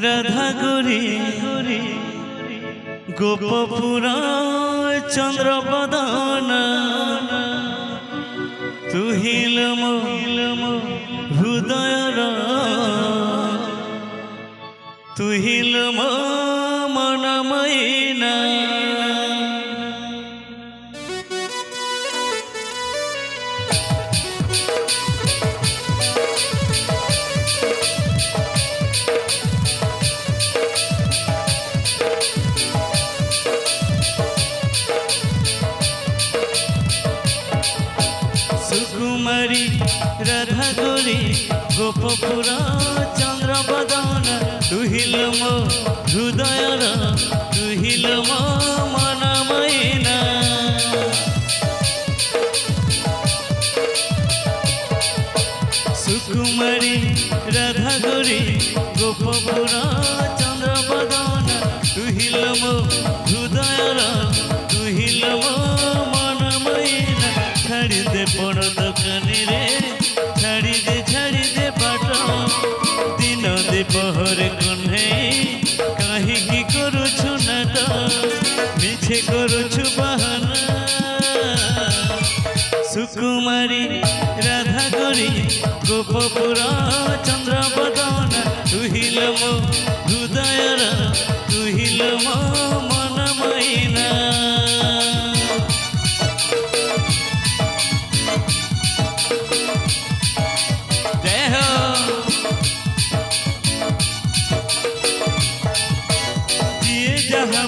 राधा गोरी गोपपुरा चंद्र बदन तू हिल मो हृदयर तू हिल मो मन मैना सुकुमारी राधा गोरी गोपपुरा चंद्र बदन तू हिल मो हृदयर तू हिल मो मन मैना सुकुमारी राधा गोरी गोपपुरा चंद्र बदन तू हिल मो हृदयर तू हिल मो मन मैना छाड़ी दे बड़ दुकानी रे छाड़ी दे बाट दिन दीपहर कन्हई कहीं करुछु नाट मिछे करुछु बहाना सुकुमारी राधा गोरी गोपपुरा चंद्र बदन तू हिल मो हृदयर तू हिल मो मन मैना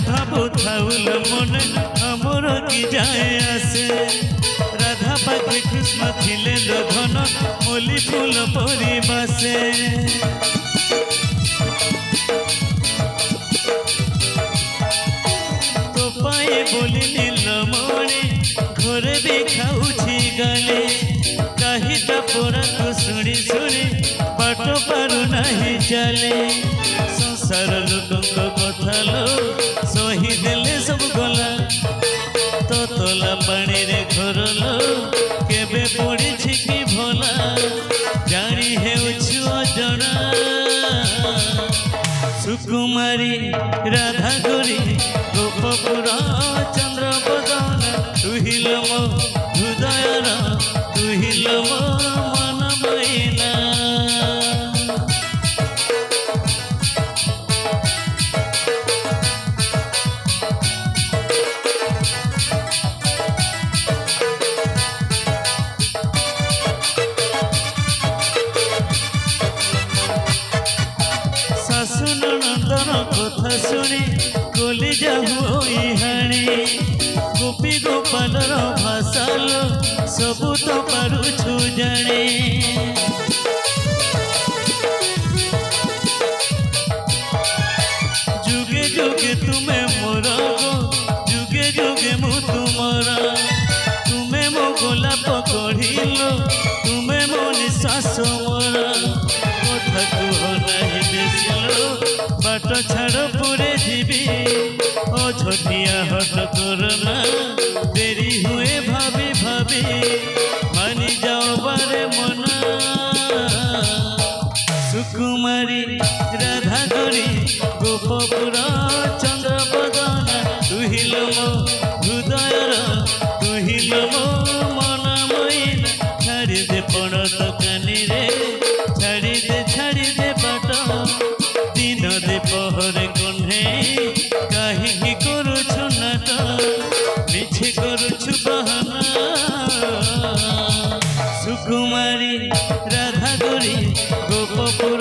भावो थाउल मन हमर की जाए आसे राधा पाखे कृष्ण थिले लोधन मोली फूल परिबासे तो पाए बोली नीलमणि घरे भी खाऊछि गाली काहीटा पोरा को सुनी बाट पारु नाही चले संसार लोक कथा लो सही देले सब गला तो तोला पानी रे घर लो केबे पड़ी कि भला जानी हेउछु अजना सुकुमारी राधा गोरी गोपपुरा चंद्र बदन तू हिल मो हृदयर तू हिल मो मन मैना कथा शुणी कोली जाऊ हाणी गोपी गोपालर भाषा लो सबू तो पारुछु जाने जुगे जुगे तुम्हें मोर जुगे जुगे मु तुमरा तुम्हें मो गोलाप कढ़िलो तुम्हें मो निश्वास मोरा कथा कुह नहीं बेसिलो बाट छाड़ पुरे जीवी ओ छोटिया हट करना देरी हुए भाभी भाभी मानी जाओ बारे मना सुकुमारी राधा गोरी गोपपुरा चंद्र बदन तू हिल मो हृदयर तू हिल मो मन मैना छाड़ी दे पड़ दुकानी रे छाड़ी दे बाट दिन दीपहर कन्हई कहीं करुछु नाट मिछे करुछु बहाना सुकुमारी राधा गोरी गोपपुरा